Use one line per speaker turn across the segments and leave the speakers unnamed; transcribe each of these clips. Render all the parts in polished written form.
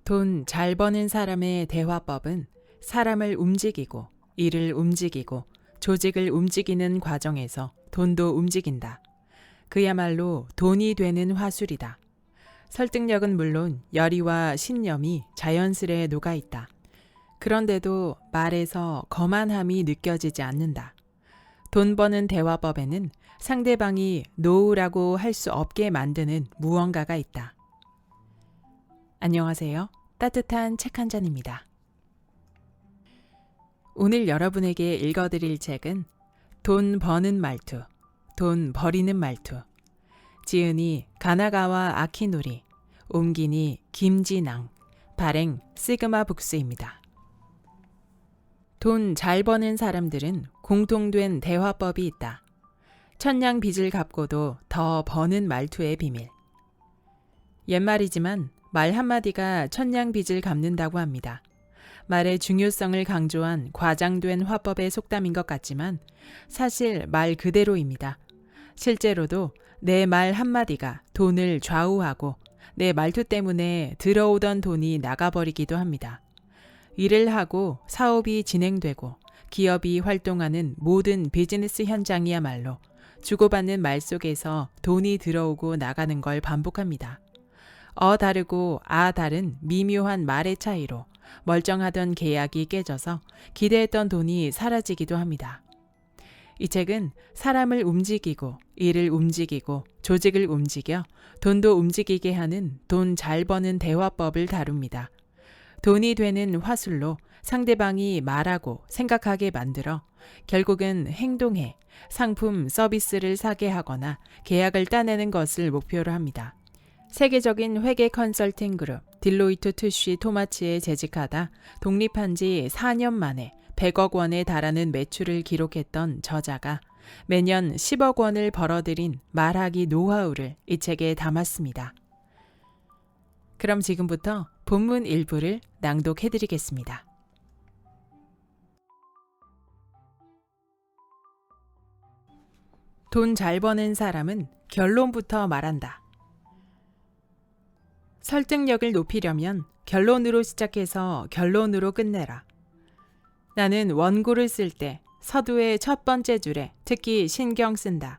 돈 잘 버는 사람의 대화법은 사람을 움직이고 일을 움직이고 조직을 움직이는 과정에서 돈도 움직인다. 그야말로 돈이 되는 화술이다. 설득력은 물론 열의와 신념이 자연스레 녹아있다. 그런데도 말에서 거만함이 느껴지지 않는다. 돈 버는 대화법에는 상대방이 노우라고 할 수 없게 만드는 무언가가 있다. 안녕하세요. 따뜻한 책 한 잔입니다. 오늘 여러분에게 읽어드릴 책은 돈 버는 말투, 돈 버리는 말투. 지은이 가나가와 아키노리, 옮기니 김진앙, 발행 시그마 북스입니다. 돈 잘 버는 사람들은 공통된 대화법이 있다. 천냥 빚을 갚고도 더 버는 말투의 비밀. 옛말이지만 말 한마디가 천냥 빚을 갚는다고 합니다. 말의 중요성을 강조한 과장된 화법의 속담인 것 같지만 사실 말 그대로입니다. 실제로도 내 말 한마디가 돈을 좌우하고 내 말투 때문에 들어오던 돈이 나가버리기도 합니다. 일을 하고 사업이 진행되고 기업이 활동하는 모든 비즈니스 현장이야말로 주고받는 말 속에서 돈이 들어오고 나가는 걸 반복합니다. 다르고 다른 미묘한 말의 차이로 멀쩡하던 계약이 깨져서 기대했던 돈이 사라지기도 합니다. 이 책은 사람을 움직이고 일을 움직이고 조직을 움직여 돈도 움직이게 하는 돈 잘 버는 대화법을 다룹니다. 돈이 되는 화술로 상대방이 말하고 생각하게 만들어 결국은 행동해 상품, 서비스를 사게 하거나 계약을 따내는 것을 목표로 합니다. 세계적인 회계 컨설팅 그룹 딜로이트 투쉬 토마츠에 재직하다 독립한 지 4년 만에 100억 원에 달하는 매출을 기록했던 저자가 매년 10억 원을 벌어들인 말하기 노하우를 이 책에 담았습니다. 그럼 지금부터 본문 일부를 낭독해드리겠습니다. 돈 잘 버는 사람은 결론부터 말한다. 설득력을 높이려면 결론으로 시작해서 결론으로 끝내라. 나는 원고를 쓸 때 서두의 첫 번째 줄에 특히 신경 쓴다.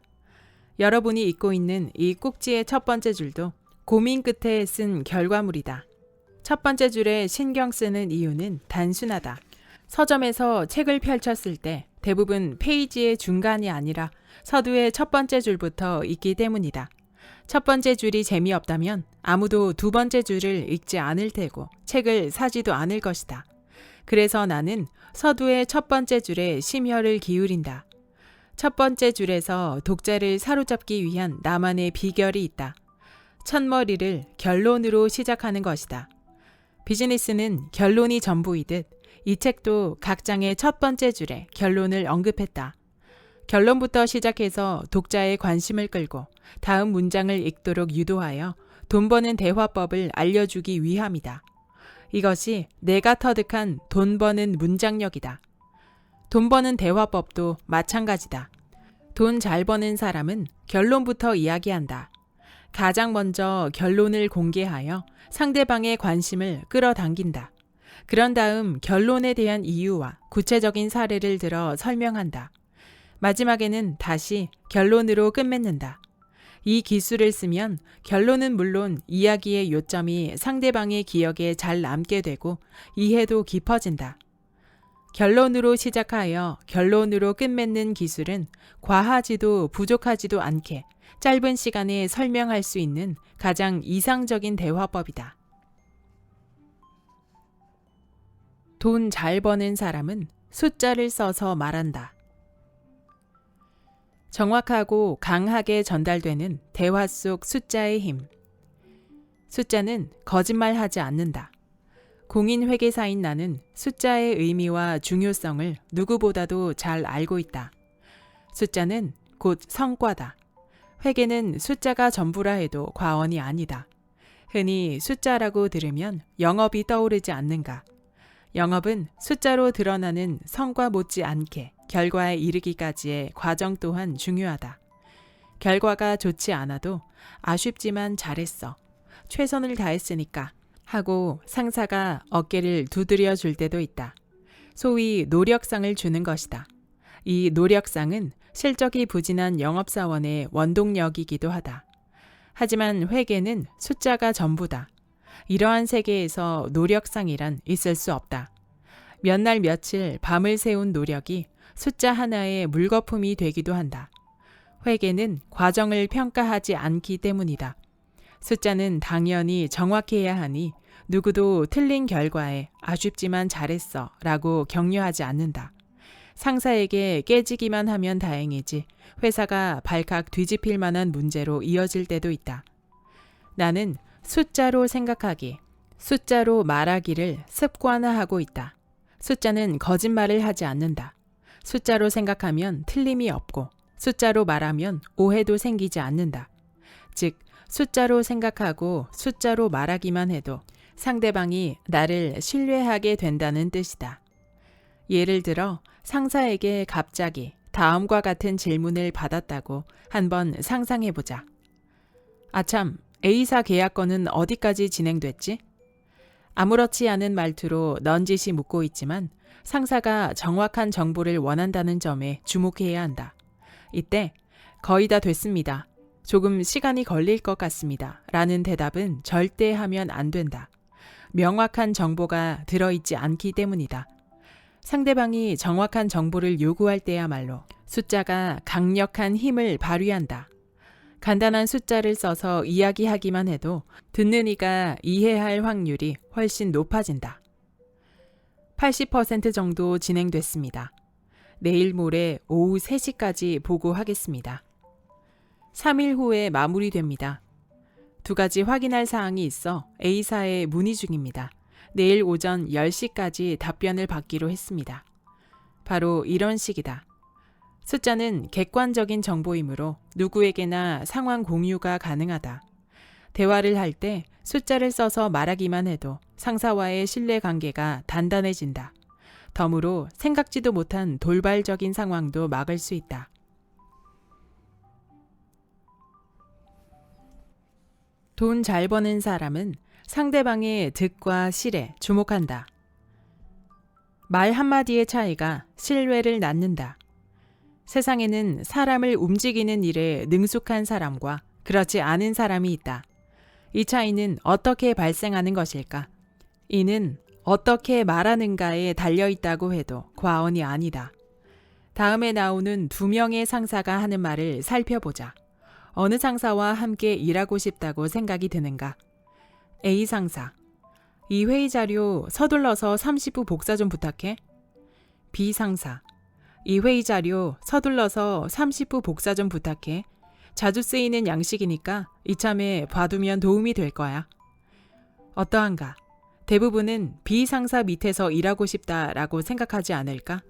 여러분이 읽고 있는 이 꼭지의 첫 번째 줄도 고민 끝에 쓴 결과물이다. 첫 번째 줄에 신경 쓰는 이유는 단순하다. 서점에서 책을 펼쳤을 때 대부분 페이지의 중간이 아니라 서두의 첫 번째 줄부터 읽기 때문이다. 첫 번째 줄이 재미없다면 아무도 두 번째 줄을 읽지 않을 테고 책을 사지도 않을 것이다. 그래서 나는 서두의 첫 번째 줄에 심혈을 기울인다. 첫 번째 줄에서 독자를 사로잡기 위한 나만의 비결이 있다. 첫머리를 결론으로 시작하는 것이다. 비즈니스는 결론이 전부이듯 이 책도 각 장의 첫 번째 줄에 결론을 언급했다. 결론부터 시작해서 독자의 관심을 끌고 다음 문장을 읽도록 유도하여 돈 버는 대화법을 알려주기 위함이다. 이것이 내가 터득한 돈 버는 문장력이다. 돈 버는 대화법도 마찬가지다. 돈 잘 버는 사람은 결론부터 이야기한다. 가장 먼저 결론을 공개하여 상대방의 관심을 끌어당긴다. 그런 다음 결론에 대한 이유와 구체적인 사례를 들어 설명한다. 마지막에는 다시 결론으로 끝맺는다. 이 기술을 쓰면 결론은 물론 이야기의 요점이 상대방의 기억에 잘 남게 되고 이해도 깊어진다. 결론으로 시작하여 결론으로 끝맺는 기술은 과하지도 부족하지도 않게 짧은 시간에 설명할 수 있는 가장 이상적인 대화법이다. 돈 잘 버는 사람은 숫자를 써서 말한다. 정확하고 강하게 전달되는 대화 속 숫자의 힘. 숫자는 거짓말하지 않는다. 공인회계사인 나는 숫자의 의미와 중요성을 누구보다도 잘 알고 있다. 숫자는 곧 성과다. 회계는 숫자가 전부라 해도 과언이 아니다. 흔히 숫자라고 들으면 영업이 떠오르지 않는가? 영업은 숫자로 드러나는 성과 못지않게 결과에 이르기까지의 과정 또한 중요하다. 결과가 좋지 않아도 아쉽지만 잘했어. 최선을 다했으니까 하고 상사가 어깨를 두드려 줄 때도 있다. 소위 노력상을 주는 것이다. 이 노력상은 실적이 부진한 영업사원의 원동력이기도 하다. 하지만 회계는 숫자가 전부다. 이러한 세계에서 노력상이란 있을 수 없다. 몇 날 며칠 밤을 새운 노력이 숫자 하나의 물거품이 되기도 한다. 회계는 과정을 평가하지 않기 때문이다. 숫자는 당연히 정확해야 하니 누구도 틀린 결과에 아쉽지만 잘했어 라고 격려하지 않는다. 상사에게 깨지기만 하면 다행이지 회사가 발칵 뒤집힐 만한 문제로 이어질 때도 있다. 나는 숫자로 생각하기, 숫자로 말하기를 습관화하고 있다. 숫자는 거짓말을 하지 않는다. 숫자로 생각하면 틀림이 없고 숫자로 말하면 오해도 생기지 않는다. 즉, 숫자로 생각하고 숫자로 말하기만 해도 상대방이 나를 신뢰하게 된다는 뜻이다. 예를 들어 상사에게 갑자기 다음과 같은 질문을 받았다고 한번 상상해보자. 아참, A사 계약건은 어디까지 진행됐지? 아무렇지 않은 말투로 넌지시 묻고 있지만 상사가 정확한 정보를 원한다는 점에 주목해야 한다. 이때 거의 다 됐습니다. 조금 시간이 걸릴 것 같습니다. 라는 대답은 절대 하면 안 된다. 명확한 정보가 들어있지 않기 때문이다. 상대방이 정확한 정보를 요구할 때야말로 숫자가 강력한 힘을 발휘한다. 간단한 숫자를 써서 이야기하기만 해도 듣는 이가 이해할 확률이 훨씬 높아진다. 80% 정도 진행됐습니다. 내일 모레 오후 3시까지 보고하겠습니다. 3일 후에 마무리됩니다. 2가지 확인할 사항이 있어 A사에 문의 중입니다. 내일 오전 10시까지 답변을 받기로 했습니다. 바로 이런 식이다. 숫자는 객관적인 정보이므로 누구에게나 상황 공유가 가능하다. 대화를 할 때 숫자를 써서 말하기만 해도 상사와의 신뢰관계가 단단해진다. 덤으로 생각지도 못한 돌발적인 상황도 막을 수 있다. 돈 잘 버는 사람은 상대방의 득과 실에 주목한다. 말 한마디의 차이가 신뢰를 낳는다. 세상에는 사람을 움직이는 일에 능숙한 사람과 그렇지 않은 사람이 있다. 이 차이는 어떻게 발생하는 것일까? 이는 어떻게 말하는가에 달려있다고 해도 과언이 아니다. 다음에 나오는 2명의 상사가 하는 말을 살펴보자. 어느 상사와 함께 일하고 싶다고 생각이 드는가? A 상사. 이 회의 자료 서둘러서 30부 복사 좀 부탁해. B 상사. 이 회의 자료 서둘러서 30부 복사 좀 부탁해. 자주 쓰이는 양식이니까 이참에 봐두면 도움이 될 거야. 어떠한가? 대부분은 B 상사 밑에서 일하고 싶다라고 생각하지 않을까?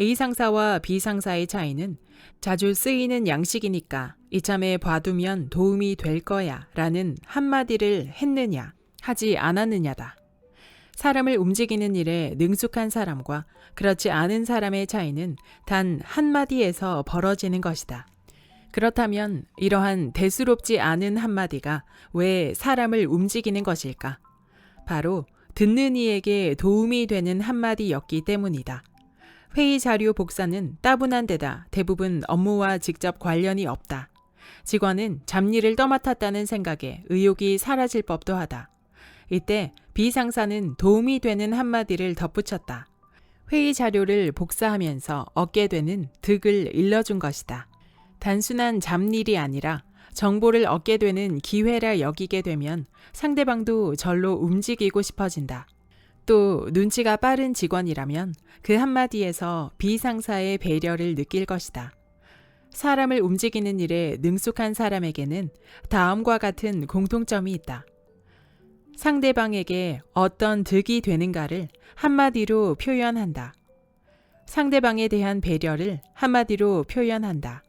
A 상사와 B 상사의 차이는 자주 쓰이는 양식이니까 이참에 봐두면 도움이 될 거야 라는 한마디를 했느냐, 하지 않았느냐다. 사람을 움직이는 일에 능숙한 사람과 그렇지 않은 사람의 차이는 단 한마디에서 벌어지는 것이다. 그렇다면 이러한 대수롭지 않은 한마디가 왜 사람을 움직이는 것일까? 바로 듣는 이에게 도움이 되는 한마디였기 때문이다. 회의 자료 복사는 따분한 데다 대부분 업무와 직접 관련이 없다. 직원은 잡일을 떠맡았다는 생각에 의욕이 사라질 법도 하다. 이때 B 상사는 도움이 되는 한마디를 덧붙였다. 회의 자료를 복사하면서 얻게 되는 득을 일러준 것이다. 단순한 잡일이 아니라 정보를 얻게 되는 기회라 여기게 되면 상대방도 절로 움직이고 싶어진다. 또 눈치가 빠른 직원이라면 그 한마디에서 B 상사의 배려를 느낄 것이다. 사람을 움직이는 일에 능숙한 사람에게는 다음과 같은 공통점이 있다. 상대방에게 어떤 득이 되는가를 한마디로 표현한다. 상대방에 대한 배려를 한마디로 표현한다.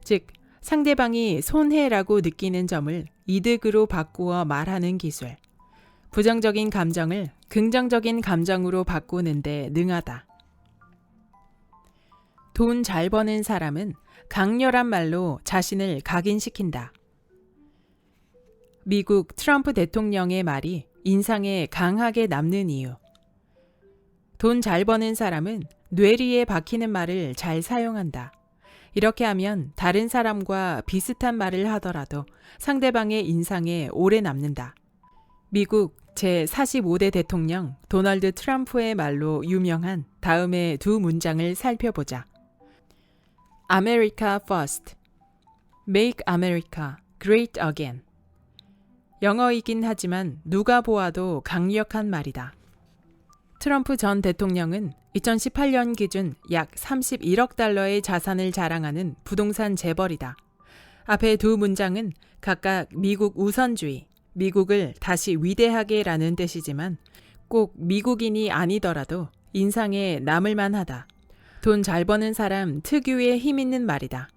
즉, 상대방이 손해라고 느끼는 점을 이득으로 바꾸어 말하는 기술. 부정적인 감정을 긍정적인 감정으로 바꾸는 데 능하다. 돈 잘 버는 사람은 강렬한 말로 자신을 각인시킨다. 미국 트럼프 대통령의 말이 인상에 강하게 남는 이유. 돈 잘 버는 사람은 뇌리에 박히는 말을 잘 사용한다. 이렇게 하면 다른 사람과 비슷한 말을 하더라도 상대방의 인상에 오래 남는다. 미국 제45대 대통령 도널드 트럼프의 말로 유명한 다음의 두 문장을 살펴보자. America first. Make America great again. 영어이긴 하지만 누가 보아도 강력한 말이다. 트럼프 전 대통령은 2018년 기준 약 31억 달러의 자산을 자랑하는 부동산 재벌이다. 앞의 두 문장은 각각 미국 우선주의, 미국을 다시 위대하게 라는 뜻이지만 꼭 미국인이 아니더라도 인상에 남을 만하다. 돈 잘 버는 사람 특유의 힘 있는 말이다.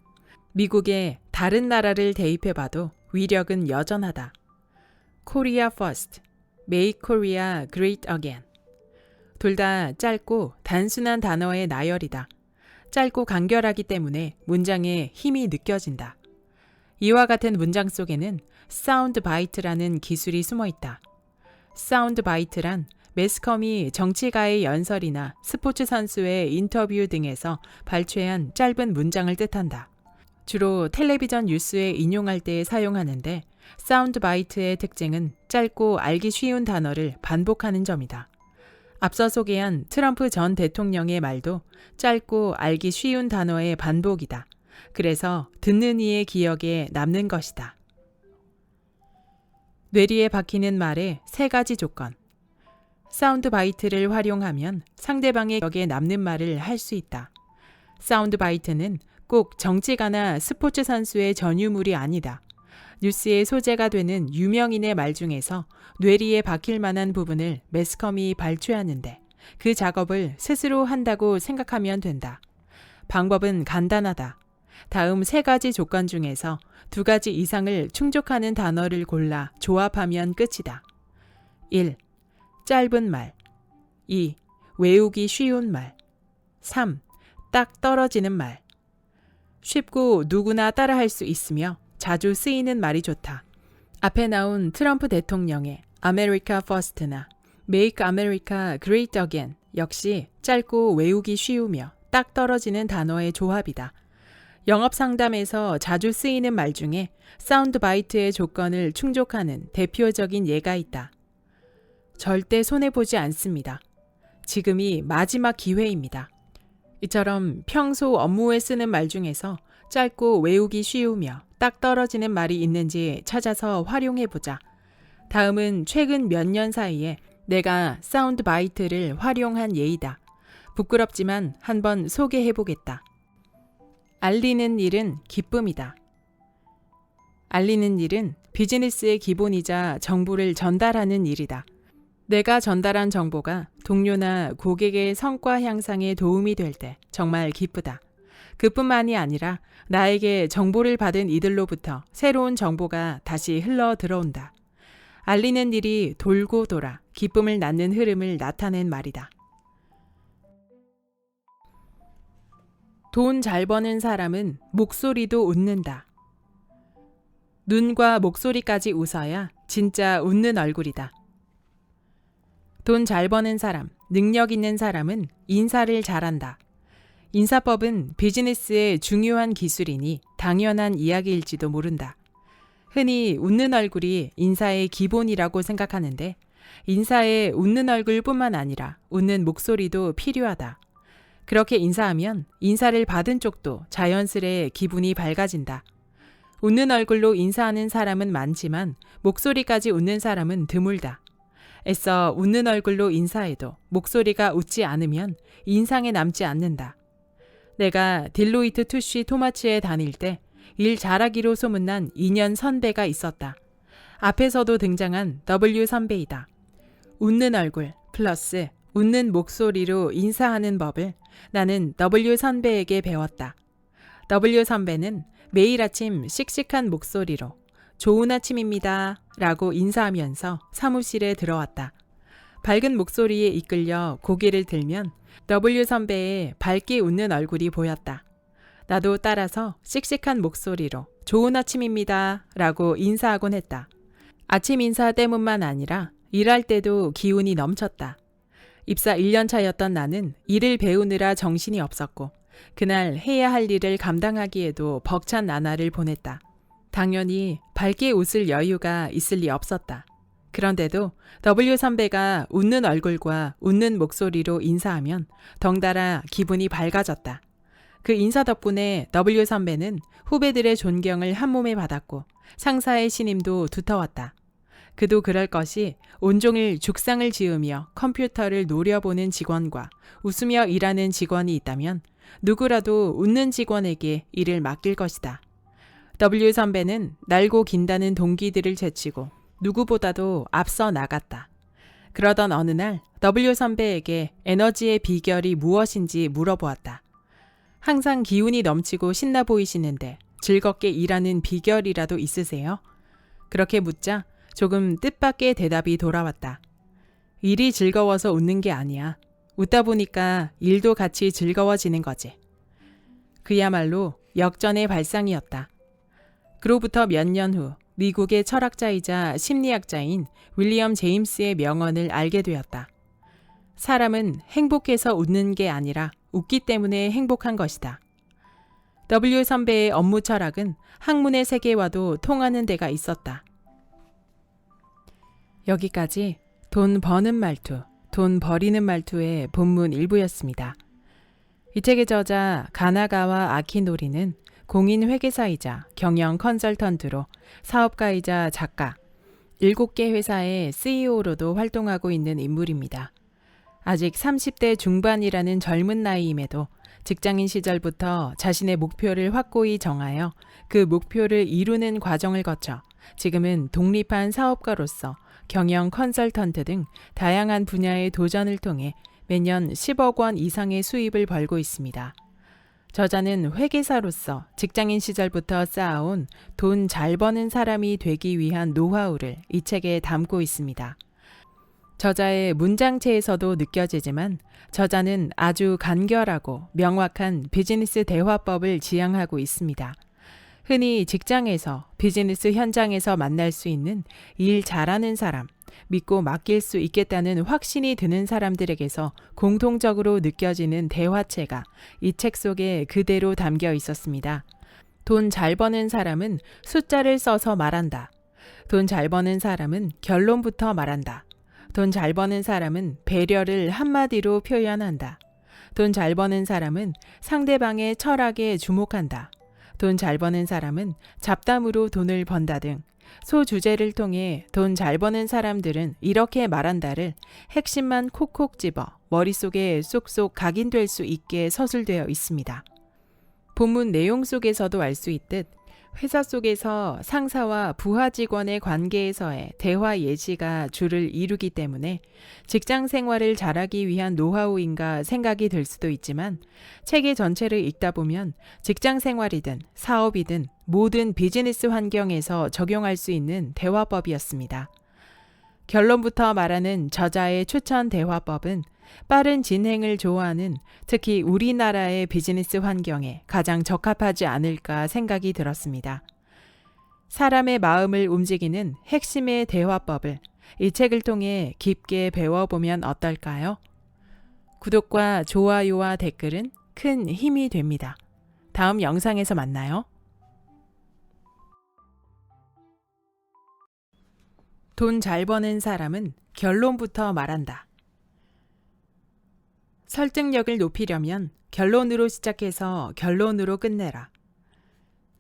미국의 다른 나라를 대입해봐도 위력은 여전하다. Korea first, make Korea great again. 둘 다 짧고 단순한 단어의 나열이다. 짧고 간결하기 때문에 문장에 힘이 느껴진다. 이와 같은 문장 속에는 사운드 바이트라는 기술이 숨어 있다. 사운드 바이트란 매스컴이 정치가의 연설이나 스포츠 선수의 인터뷰 등에서 발췌한 짧은 문장을 뜻한다. 주로 텔레비전 뉴스에 인용할 때 사용하는데 사운드 바이트의 특징은 짧고 알기 쉬운 단어를 반복하는 점이다. 앞서 소개한 트럼프 전 대통령의 말도 짧고 알기 쉬운 단어의 반복이다. 그래서 듣는 이의 기억에 남는 것이다. 뇌리에 박히는 말의 세 가지 조건. 사운드 바이트를 활용하면 상대방의 기억에 남는 말을 할 수 있다. 사운드 바이트는 꼭 정치가나 스포츠 선수의 전유물이 아니다. 뉴스의 소재가 되는 유명인의 말 중에서 뇌리에 박힐 만한 부분을 매스컴이 발췌하는데 그 작업을 스스로 한다고 생각하면 된다. 방법은 간단하다. 다음 세 가지 조건 중에서 두 가지 이상을 충족하는 단어를 골라 조합하면 끝이다. 1. 짧은 말. 2. 외우기 쉬운 말. 3. 딱 떨어지는 말. 쉽고 누구나 따라할 수 있으며 자주 쓰이는 말이 좋다. 앞에 나온 트럼프 대통령의 America First나 Make America Great Again 역시 짧고 외우기 쉬우며 딱 떨어지는 단어의 조합이다. 영업 상담에서 자주 쓰이는 말 중에 사운드 바이트의 조건을 충족하는 대표적인 예가 있다. 절대 손해보지 않습니다. 지금이 마지막 기회입니다. 이처럼 평소 업무에 쓰는 말 중에서 짧고 외우기 쉬우며 딱 떨어지는 말이 있는지 찾아서 활용해보자. 다음은 최근 몇 년 사이에 내가 사운드 바이트를 활용한 예이다. 부끄럽지만 한번 소개해보겠다. 알리는 일은 기쁨이다. 알리는 일은 비즈니스의 기본이자 정보를 전달하는 일이다. 내가 전달한 정보가 동료나 고객의 성과 향상에 도움이 될 때 정말 기쁘다. 그뿐만이 아니라 나에게 정보를 받은 이들로부터 새로운 정보가 다시 흘러 들어온다. 알리는 일이 돌고 돌아 기쁨을 낳는 흐름을 나타낸 말이다. 돈 잘 버는 사람은 목소리도 웃는다. 눈과 목소리까지 웃어야 진짜 웃는 얼굴이다. 돈 잘 버는 사람, 능력 있는 사람은 인사를 잘한다. 인사법은 비즈니스의 중요한 기술이니 당연한 이야기일지도 모른다. 흔히 웃는 얼굴이 인사의 기본이라고 생각하는데 인사에 웃는 얼굴뿐만 아니라 웃는 목소리도 필요하다. 그렇게 인사하면 인사를 받은 쪽도 자연스레 기분이 밝아진다. 웃는 얼굴로 인사하는 사람은 많지만 목소리까지 웃는 사람은 드물다. 애써 웃는 얼굴로 인사해도 목소리가 웃지 않으면 인상에 남지 않는다. 내가 딜로이트 투쉬 토마츠에 다닐 때 일 잘하기로 소문난 2년 선배가 있었다. 앞에서도 등장한 W 선배이다. 웃는 얼굴 플러스 웃는 목소리로 인사하는 법을 나는 W 선배에게 배웠다. W 선배는 매일 아침 씩씩한 목소리로 좋은 아침입니다 라고 인사하면서 사무실에 들어왔다. 밝은 목소리에 이끌려 고개를 들면 W 선배의 밝게 웃는 얼굴이 보였다. 나도 따라서 씩씩한 목소리로 좋은 아침입니다 라고 인사하곤 했다. 아침 인사 때문만 아니라 일할 때도 기운이 넘쳤다. 입사 1년 차였던 나는 일을 배우느라 정신이 없었고 그날 해야 할 일을 감당하기에도 벅찬 나날을 보냈다. 당연히 밝게 웃을 여유가 있을 리 없었다. 그런데도 W 선배가 웃는 얼굴과 웃는 목소리로 인사하면 덩달아 기분이 밝아졌다. 그 인사 덕분에 W 선배는 후배들의 존경을 한몸에 받았고 상사의 신임도 두터웠다. 그도 그럴 것이 온종일 죽상을 지으며 컴퓨터를 노려보는 직원과 웃으며 일하는 직원이 있다면 누구라도 웃는 직원에게 일을 맡길 것이다. W 선배는 날고 긴다는 동기들을 제치고 누구보다도 앞서 나갔다. 그러던 어느 날 W 선배에게 에너지의 비결이 무엇인지 물어보았다. 항상 기운이 넘치고 신나 보이시는데 즐겁게 일하는 비결이라도 있으세요? 그렇게 묻자 조금 뜻밖의 대답이 돌아왔다. 일이 즐거워서 웃는 게 아니야. 웃다 보니까 일도 같이 즐거워지는 거지. 그야말로 역전의 발상이었다. 그로부터 몇 년 후 미국의 철학자이자 심리학자인 윌리엄 제임스의 명언을 알게 되었다. 사람은 행복해서 웃는 게 아니라 웃기 때문에 행복한 것이다. W 선배의 업무 철학은 학문의 세계와도 통하는 데가 있었다. 여기까지 돈 버는 말투, 돈 버리는 말투의 본문 일부였습니다. 이 책의 저자 가나가와 아키노리는 공인 회계사이자 경영 컨설턴트로 사업가이자 작가, 7개 회사의 CEO로도 활동하고 있는 인물입니다. 아직 30대 중반이라는 젊은 나이임에도 직장인 시절부터 자신의 목표를 확고히 정하여 그 목표를 이루는 과정을 거쳐 지금은 독립한 사업가로서 경영 컨설턴트 등 다양한 분야의 도전을 통해 매년 10억 원 이상의 수입을 벌고 있습니다. 저자는 회계사로서 직장인 시절부터 쌓아온 돈 잘 버는 사람이 되기 위한 노하우를 이 책에 담고 있습니다. 저자의 문장체에서도 느껴지지만 저자는 아주 간결하고 명확한 비즈니스 대화법을 지향하고 있습니다. 흔히 직장에서 비즈니스 현장에서 만날 수 있는 일 잘하는 사람, 믿고 맡길 수 있겠다는 확신이 드는 사람들에게서 공통적으로 느껴지는 대화체가 이 책 속에 그대로 담겨 있었습니다. 돈 잘 버는 사람은 숫자를 써서 말한다. 돈 잘 버는 사람은 결론부터 말한다. 돈 잘 버는 사람은 배려를 한마디로 표현한다. 돈 잘 버는 사람은 상대방의 철학에 주목한다. 돈 잘 버는 사람은 잡담으로 돈을 번다 등 소주제를 통해 돈 잘 버는 사람들은 이렇게 말한다를 핵심만 콕콕 집어 머릿속에 쏙쏙 각인될 수 있게 서술되어 있습니다. 본문 내용 속에서도 알 수 있듯 회사 속에서 상사와 부하 직원의 관계에서의 대화 예시가 주를 이루기 때문에 직장 생활을 잘하기 위한 노하우인가 생각이 들 수도 있지만 책의 전체를 읽다 보면 직장 생활이든 사업이든 모든 비즈니스 환경에서 적용할 수 있는 대화법이었습니다. 결론부터 말하는 저자의 추천 대화법은 빠른 진행을 좋아하는 특히 우리나라의 비즈니스 환경에 가장 적합하지 않을까 생각이 들었습니다. 사람의 마음을 움직이는 핵심의 대화법을 이 책을 통해 깊게 배워보면 어떨까요? 구독과 좋아요와 댓글은 큰 힘이 됩니다. 다음 영상에서 만나요. 돈 잘 버는 사람은 결론부터 말한다. 설득력을 높이려면 결론으로 시작해서 결론으로 끝내라.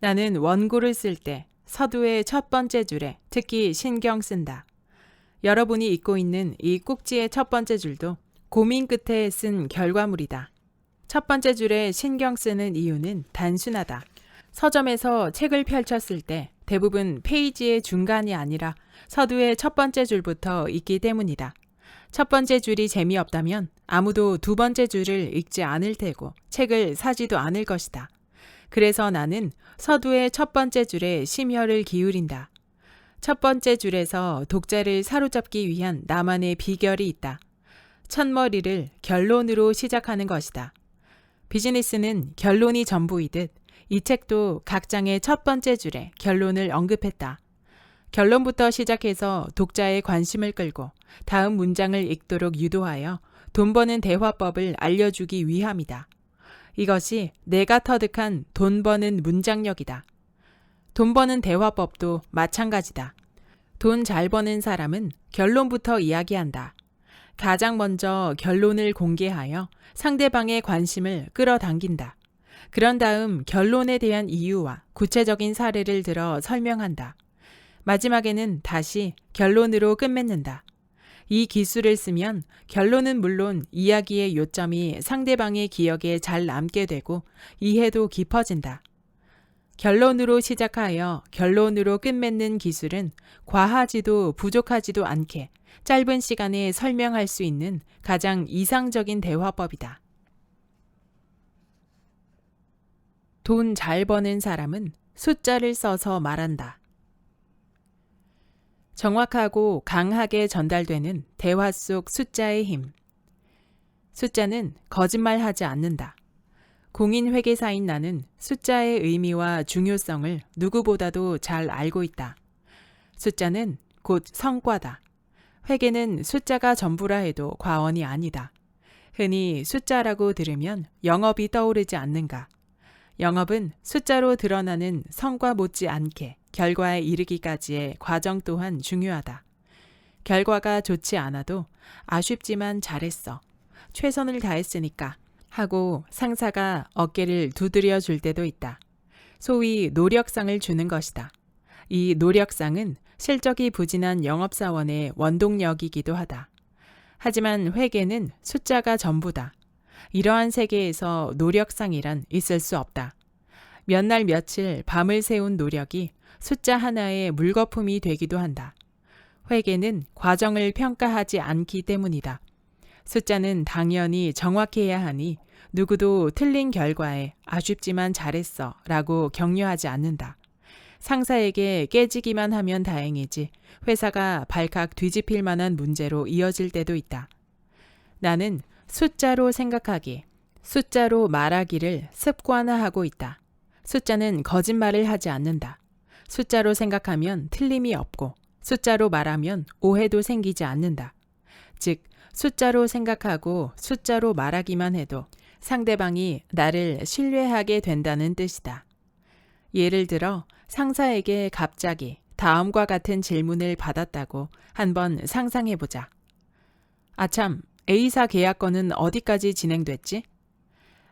나는 원고를 쓸 때 서두의 첫 번째 줄에 특히 신경 쓴다. 여러분이 읽고 있는 이 꼭지의 첫 번째 줄도 고민 끝에 쓴 결과물이다. 첫 번째 줄에 신경 쓰는 이유는 단순하다. 서점에서 책을 펼쳤을 때 대부분 페이지의 중간이 아니라 서두의 첫 번째 줄부터 읽기 때문이다. 첫 번째 줄이 재미없다면 아무도 두 번째 줄을 읽지 않을 테고 책을 사지도 않을 것이다. 그래서 나는 서두의 첫 번째 줄에 심혈을 기울인다. 첫 번째 줄에서 독자를 사로잡기 위한 나만의 비결이 있다. 첫머리를 결론으로 시작하는 것이다. 비즈니스는 결론이 전부이듯 이 책도 각 장의 첫 번째 줄에 결론을 언급했다. 결론부터 시작해서 독자의 관심을 끌고 다음 문장을 읽도록 유도하여 돈 버는 대화법을 알려주기 위함이다. 이것이 내가 터득한 돈 버는 문장력이다. 돈 버는 대화법도 마찬가지다. 돈 잘 버는 사람은 결론부터 이야기한다. 가장 먼저 결론을 공개하여 상대방의 관심을 끌어당긴다. 그런 다음 결론에 대한 이유와 구체적인 사례를 들어 설명한다. 마지막에는 다시 결론으로 끝맺는다. 이 기술을 쓰면 결론은 물론 이야기의 요점이 상대방의 기억에 잘 남게 되고 이해도 깊어진다. 결론으로 시작하여 결론으로 끝맺는 기술은 과하지도 부족하지도 않게 짧은 시간에 설명할 수 있는 가장 이상적인 대화법이다. 돈 잘 버는 사람은 숫자를 써서 말한다. 정확하고 강하게 전달되는 대화 속 숫자의 힘. 숫자는 거짓말하지 않는다. 공인회계사인 나는 숫자의 의미와 중요성을 누구보다도 잘 알고 있다. 숫자는 곧 성과다. 회계는 숫자가 전부라 해도 과언이 아니다. 흔히 숫자라고 들으면 영업이 떠오르지 않는가? 영업은 숫자로 드러나는 성과 못지않게 결과에 이르기까지의 과정 또한 중요하다. 결과가 좋지 않아도 아쉽지만 잘했어. 최선을 다했으니까 하고 상사가 어깨를 두드려 줄 때도 있다. 소위 노력상을 주는 것이다. 이 노력상은 실적이 부진한 영업사원의 원동력이기도 하다. 하지만 회계는 숫자가 전부다. 이러한 세계에서 노력상이란 있을 수 없다. 몇 날 며칠 밤을 새운 노력이 숫자 하나의 물거품이 되기도 한다. 회계는 과정을 평가하지 않기 때문이다. 숫자는 당연히 정확해야 하니 누구도 틀린 결과에 아쉽지만 잘했어 라고 격려하지 않는다. 상사에게 깨지기만 하면 다행이지 회사가 발칵 뒤집힐 만한 문제로 이어질 때도 있다. 나는 숫자로 생각하기, 숫자로 말하기를 습관화하고 있다. 숫자는 거짓말을 하지 않는다. 숫자로 생각하면 틀림이 없고 숫자로 말하면 오해도 생기지 않는다. 즉, 숫자로 생각하고 숫자로 말하기만 해도 상대방이 나를 신뢰하게 된다는 뜻이다. 예를 들어 상사에게 갑자기 다음과 같은 질문을 받았다고 한번 상상해보자. 아참, A사 계약건은 어디까지 진행됐지?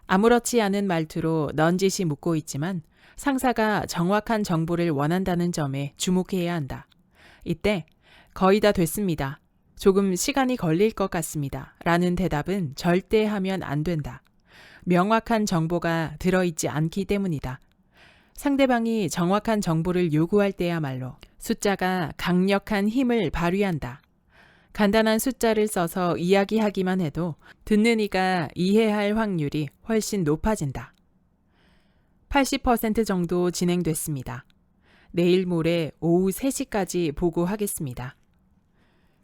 아무렇지 않은 말투로 넌지시 묻고 있지만 상사가 정확한 정보를 원한다는 점에 주목해야 한다. 이때 거의 다 됐습니다. 조금 시간이 걸릴 것 같습니다. 라는 대답은 절대 하면 안 된다. 명확한 정보가 들어있지 않기 때문이다. 상대방이 정확한 정보를 요구할 때야말로 숫자가 강력한 힘을 발휘한다. 간단한 숫자를 써서 이야기하기만 해도 듣는 이가 이해할 확률이 훨씬 높아진다. 80% 정도 진행됐습니다. 내일 모레 오후 3시까지 보고하겠습니다.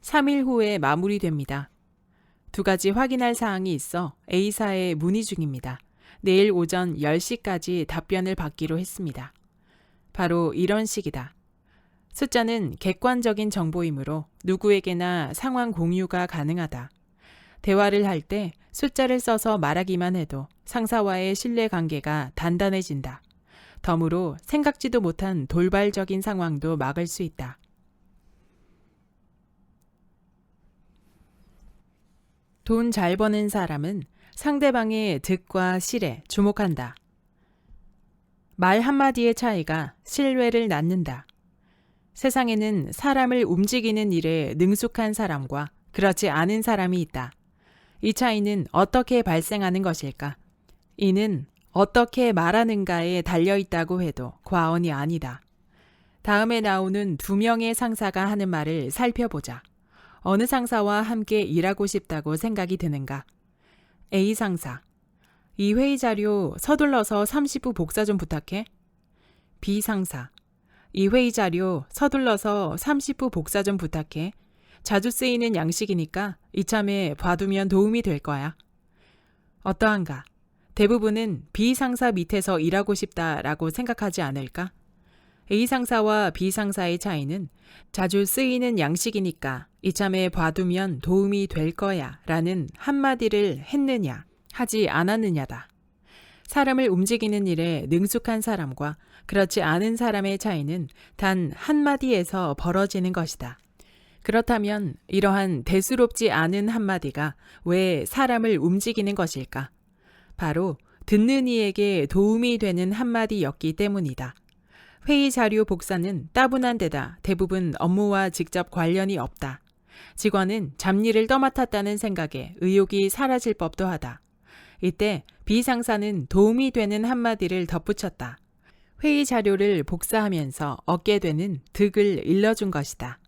3일 후에 마무리됩니다. 2가지 확인할 사항이 있어 A사에 문의 중입니다. 내일 오전 10시까지 답변을 받기로 했습니다. 바로 이런 식이다. 숫자는 객관적인 정보이므로 누구에게나 상황 공유가 가능하다. 대화를 할 때 숫자를 써서 말하기만 해도 상사와의 신뢰관계가 단단해진다. 덤으로 생각지도 못한 돌발적인 상황도 막을 수 있다. 돈 잘 버는 사람은 상대방의 득과 실에 주목한다. 말 한마디의 차이가 신뢰를 낳는다. 세상에는 사람을 움직이는 일에 능숙한 사람과 그렇지 않은 사람이 있다. 이 차이는 어떻게 발생하는 것일까? 이는 어떻게 말하는가에 달려있다고 해도 과언이 아니다. 다음에 나오는 2명의 상사가 하는 말을 살펴보자. 어느 상사와 함께 일하고 싶다고 생각이 드는가? A 상사. 이 회의 자료 서둘러서 30부 복사 좀 부탁해. B 상사. 이 회의 자료 서둘러서 30부 복사 좀 부탁해. 자주 쓰이는 양식이니까 이참에 봐두면 도움이 될 거야. 어떠한가? 대부분은 B 상사 밑에서 일하고 싶다라고 생각하지 않을까? A 상사와 B 상사의 차이는 자주 쓰이는 양식이니까 이참에 봐두면 도움이 될 거야 라는 한마디를 했느냐, 하지 않았느냐다. 사람을 움직이는 일에 능숙한 사람과 그렇지 않은 사람의 차이는 단 한마디에서 벌어지는 것이다. 그렇다면 이러한 대수롭지 않은 한마디가 왜 사람을 움직이는 것일까? 바로 듣는 이에게 도움이 되는 한마디였기 때문이다. 회의 자료 복사는 따분한 데다 대부분 업무와 직접 관련이 없다. 직원은 잡일을 떠맡았다는 생각에 의욕이 사라질 법도 하다. 이때 B 상사는 도움이 되는 한마디를 덧붙였다. 회의 자료를 복사하면서 얻게 되는 득을 일러준 것이다.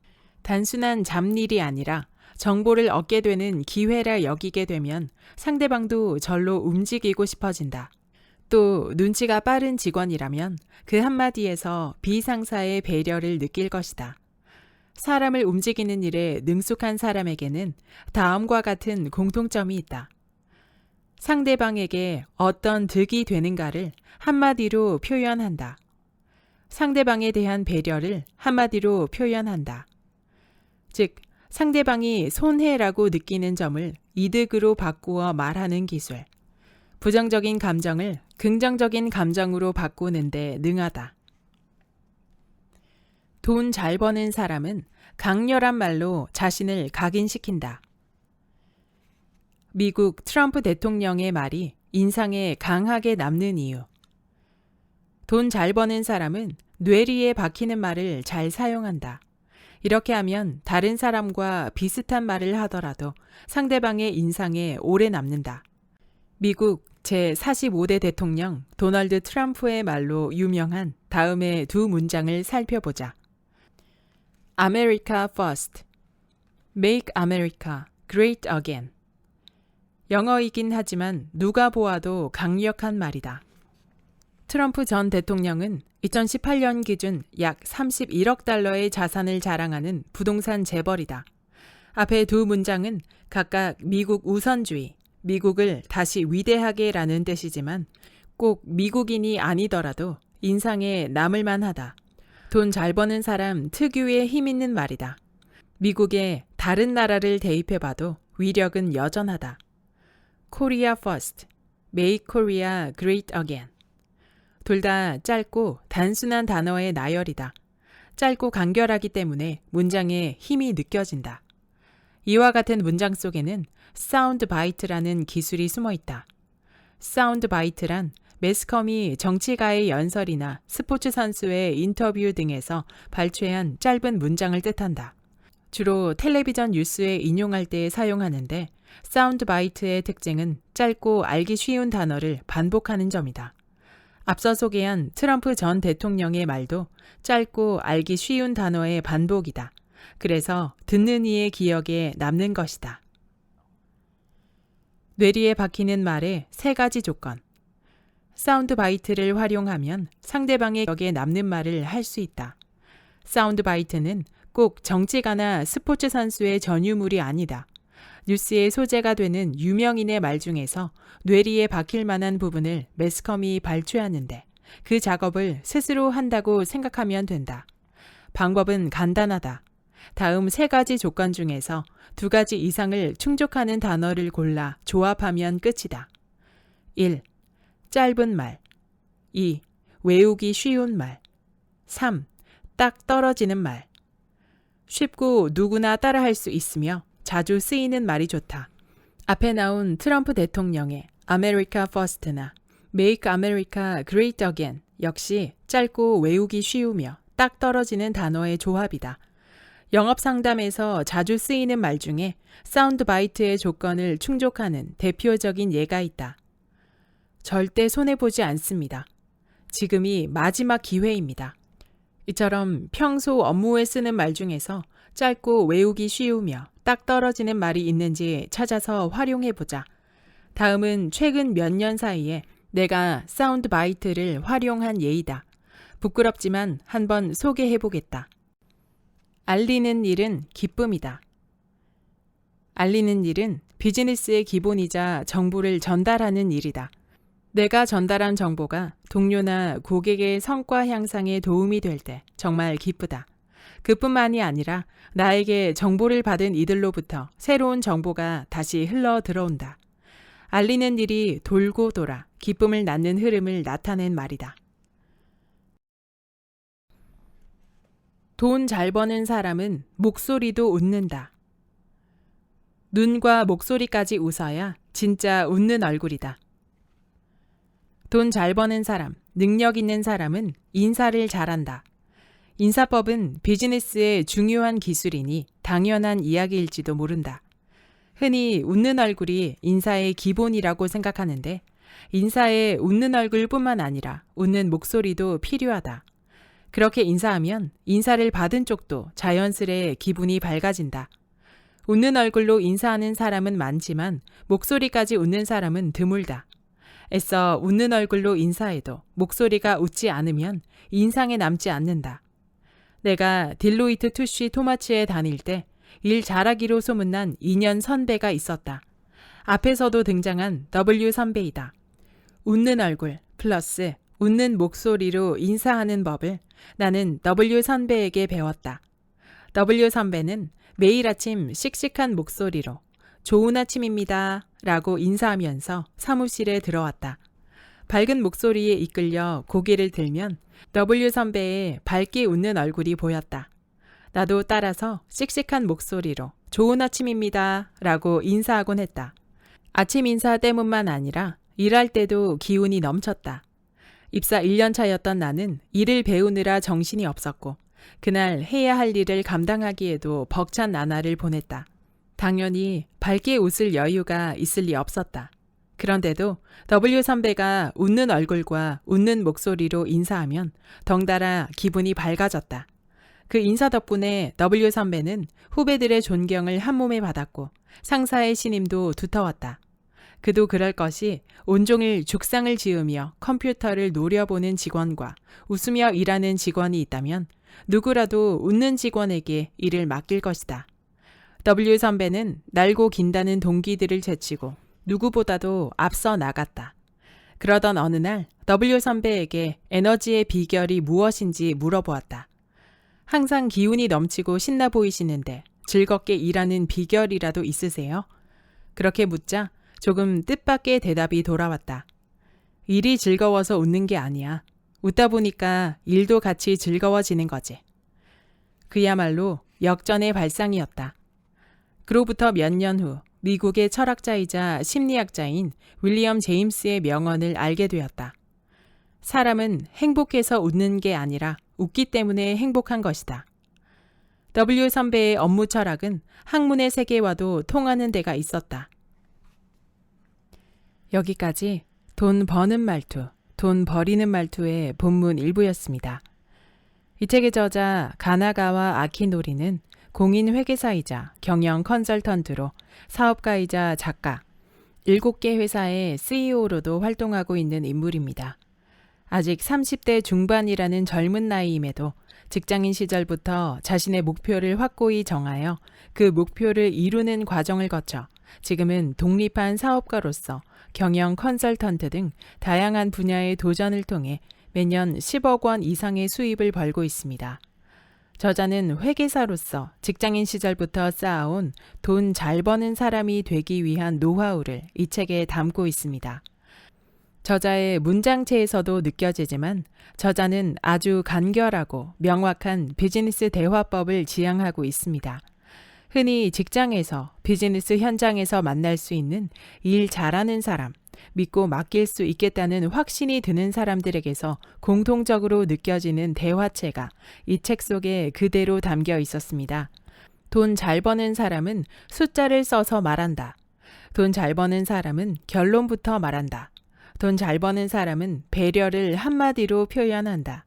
단순한 잡일이 아니라 정보를 얻게 되는 기회라 여기게 되면 상대방도 절로 움직이고 싶어진다. 또 눈치가 빠른 직원이라면 그 한마디에서 B 상사의 배려를 느낄 것이다. 사람을 움직이는 일에 능숙한 사람에게는 다음과 같은 공통점이 있다. 상대방에게 어떤 득이 되는가를 한마디로 표현한다. 상대방에 대한 배려를 한마디로 표현한다. 즉, 상대방이 손해라고 느끼는 점을 이득으로 바꾸어 말하는 기술. 부정적인 감정을 긍정적인 감정으로 바꾸는 데 능하다. 돈 잘 버는 사람은 강렬한 말로 자신을 각인시킨다. 미국 트럼프 대통령의 말이 인상에 강하게 남는 이유. 돈 잘 버는 사람은 뇌리에 박히는 말을 잘 사용한다. 이렇게 하면 다른 사람과 비슷한 말을 하더라도 상대방의 인상에 오래 남는다. 미국 제45대 대통령 도널드 트럼프의 말로 유명한 다음의 두 문장을 살펴보자. America first. Make America great again. 영어이긴 하지만 누가 보아도 강력한 말이다. 트럼프 전 대통령은 2018년 기준 약 31억 달러의 자산을 자랑하는 부동산 재벌이다. 앞에 두 문장은 각각 미국 우선주의, 미국을 다시 위대하게 라는 뜻이지만 꼭 미국인이 아니더라도 인상에 남을 만하다. 돈 잘 버는 사람 특유의 힘 있는 말이다. 미국의 다른 나라를 대입해봐도 위력은 여전하다. Korea first, make Korea great again. 둘 다 짧고 단순한 단어의 나열이다. 짧고 간결하기 때문에 문장에 힘이 느껴진다. 이와 같은 문장 속에는 사운드 바이트라는 기술이 숨어 있다. 사운드 바이트란 매스컴이 정치가의 연설이나 스포츠 선수의 인터뷰 등에서 발췌한 짧은 문장을 뜻한다. 주로 텔레비전 뉴스에 인용할 때 사용하는데 사운드 바이트의 특징은 짧고 알기 쉬운 단어를 반복하는 점이다. 앞서 소개한 트럼프 전 대통령의 말도 짧고 알기 쉬운 단어의 반복이다. 그래서 듣는 이의 기억에 남는 것이다. 뇌리에 박히는 말의 세 가지 조건. 사운드 바이트를 활용하면 상대방의 기억에 남는 말을 할 수 있다. 사운드 바이트는 꼭 정치가나 스포츠 선수의 전유물이 아니다. 뉴스의 소재가 되는 유명인의 말 중에서 뇌리에 박힐 만한 부분을 매스컴이 발췌하는데 그 작업을 스스로 한다고 생각하면 된다. 방법은 간단하다. 다음 세 가지 조건 중에서 두 가지 이상을 충족하는 단어를 골라 조합하면 끝이다. 1. 짧은 말. 2. 외우기 쉬운 말. 3. 딱 떨어지는 말. 쉽고 누구나 따라할 수 있으며 자주 쓰이는 말이 좋다. 앞에 나온 트럼프 대통령의 America First나 Make America Great Again 역시 짧고 외우기 쉬우며 딱 떨어지는 단어의 조합이다. 영업 상담에서 자주 쓰이는 말 중에 사운드 바이트의 조건을 충족하는 대표적인 예가 있다. 절대 손해보지 않습니다. 지금이 마지막 기회입니다. 이처럼 평소 업무에 쓰는 말 중에서 짧고 외우기 쉬우며 딱 떨어지는 말이 있는지 찾아서 활용해보자. 다음은 최근 몇 년 사이에 내가 사운드 바이트를 활용한 예이다. 부끄럽지만 한번 소개해보겠다. 알리는 일은 기쁨이다. 알리는 일은 비즈니스의 기본이자 정보를 전달하는 일이다. 내가 전달한 정보가 동료나 고객의 성과 향상에 도움이 될 때 정말 기쁘다. 그뿐만이 아니라 나에게 정보를 받은 이들로부터 새로운 정보가 다시 흘러 들어온다. 알리는 일이 돌고 돌아 기쁨을 낳는 흐름을 나타낸 말이다. 돈 잘 버는 사람은 목소리도 웃는다. 눈과 목소리까지 웃어야 진짜 웃는 얼굴이다. 돈 잘 버는 사람, 능력 있는 사람은 인사를 잘한다. 인사법은 비즈니스의 중요한 기술이니 당연한 이야기일지도 모른다. 흔히 웃는 얼굴이 인사의 기본이라고 생각하는데 인사에 웃는 얼굴뿐만 아니라 웃는 목소리도 필요하다. 그렇게 인사하면 인사를 받은 쪽도 자연스레 기분이 밝아진다. 웃는 얼굴로 인사하는 사람은 많지만 목소리까지 웃는 사람은 드물다. 애써 웃는 얼굴로 인사해도 목소리가 웃지 않으면 인상에 남지 않는다. 내가 딜로이트 투쉬 토마츠에 다닐 때 일 잘하기로 소문난 2년 선배가 있었다. 앞에서도 등장한 W 선배이다. 웃는 얼굴 플러스 웃는 목소리로 인사하는 법을 나는 W 선배에게 배웠다. W 선배는 매일 아침 씩씩한 목소리로 좋은 아침입니다 라고 인사하면서 사무실에 들어왔다. 밝은 목소리에 이끌려 고개를 들면 W 선배의 밝게 웃는 얼굴이 보였다. 나도 따라서 씩씩한 목소리로 좋은 아침입니다 라고 인사하곤 했다. 아침 인사 때문만 아니라 일할 때도 기운이 넘쳤다. 입사 1년 차였던 나는 일을 배우느라 정신이 없었고 그날 해야 할 일을 감당하기에도 벅찬 나날을 보냈다. 당연히 밝게 웃을 여유가 있을 리 없었다. 그런데도 W 선배가 웃는 얼굴과 웃는 목소리로 인사하면 덩달아 기분이 밝아졌다. 그 인사 덕분에 W 선배는 후배들의 존경을 한몸에 받았고 상사의 신임도 두터웠다. 그도 그럴 것이 온종일 죽상을 지으며 컴퓨터를 노려보는 직원과 웃으며 일하는 직원이 있다면 누구라도 웃는 직원에게 일을 맡길 것이다. W 선배는 날고 긴다는 동기들을 제치고 누구보다도 앞서 나갔다. 그러던 어느 날 W 선배에게 에너지의 비결이 무엇인지 물어보았다. 항상 기운이 넘치고 신나 보이시는데 즐겁게 일하는 비결이라도 있으세요? 그렇게 묻자 조금 뜻밖의 대답이 돌아왔다. 일이 즐거워서 웃는 게 아니야. 웃다 보니까 일도 같이 즐거워지는 거지. 그야말로 역전의 발상이었다. 그로부터 몇 년 후 미국의 철학자이자 심리학자인 윌리엄 제임스의 명언을 알게 되었다. 사람은 행복해서 웃는 게 아니라 웃기 때문에 행복한 것이다. W 선배의 업무 철학은 학문의 세계와도 통하는 데가 있었다. 여기까지 돈 버는 말투, 돈 버리는 말투의 본문 일부였습니다. 이 책의 저자 가나가와 아키노리는 공인 회계사이자 경영 컨설턴트로 사업가이자 작가, 7개 회사의 CEO로도 활동하고 있는 인물입니다. 아직 30대 중반이라는 젊은 나이임에도 직장인 시절부터 자신의 목표를 확고히 정하여 그 목표를 이루는 과정을 거쳐 지금은 독립한 사업가로서 경영 컨설턴트 등 다양한 분야의 도전을 통해 매년 10억 원 이상의 수입을 벌고 있습니다. 저자는 회계사로서 직장인 시절부터 쌓아온 돈 잘 버는 사람이 되기 위한 노하우를 이 책에 담고 있습니다. 저자의 문장체에서도 느껴지지만 저자는 아주 간결하고 명확한 비즈니스 대화법을 지향하고 있습니다. 흔히 직장에서 비즈니스 현장에서 만날 수 있는 일 잘하는 사람, 믿고 맡길 수 있겠다는 확신이 드는 사람들에게서 공통적으로 느껴지는 대화체가 이 책 속에 그대로 담겨 있었습니다. 돈 잘 버는 사람은 숫자를 써서 말한다. 돈 잘 버는 사람은 결론부터 말한다. 돈 잘 버는 사람은 배려를 한마디로 표현한다.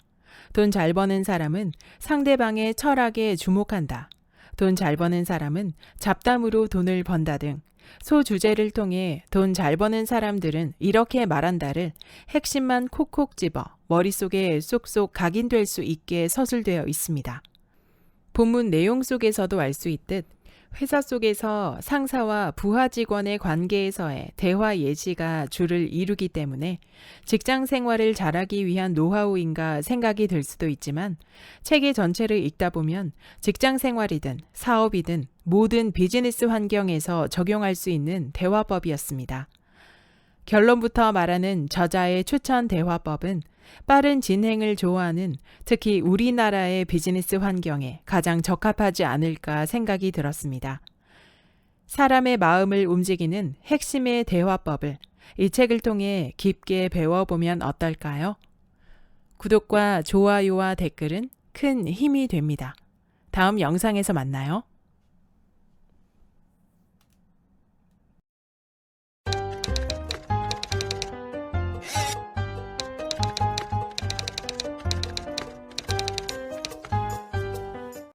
돈 잘 버는 사람은 상대방의 철학에 주목한다. 돈 잘 버는 사람은 잡담으로 돈을 번다 등 소주제를 통해 돈 잘 버는 사람들은 이렇게 말한다를 핵심만 콕콕 집어 머릿속에 쏙쏙 각인될 수 있게 서술되어 있습니다. 본문 내용 속에서도 알 수 있듯 회사 속에서 상사와 부하 직원의 관계에서의 대화 예시가 주를 이루기 때문에 직장 생활을 잘하기 위한 노하우인가 생각이 들 수도 있지만 체계 전체를 읽다 보면 직장 생활이든 사업이든 모든 비즈니스 환경에서 적용할 수 있는 대화법이었습니다. 결론부터 말하는 저자의 추천 대화법은 빠른 진행을 좋아하는 특히 우리나라의 비즈니스 환경에 가장 적합하지 않을까 생각이 들었습니다. 사람의 마음을 움직이는 핵심의 대화법을 이 책을 통해 깊게 배워보면 어떨까요? 구독과 좋아요와 댓글은 큰 힘이 됩니다. 다음 영상에서 만나요.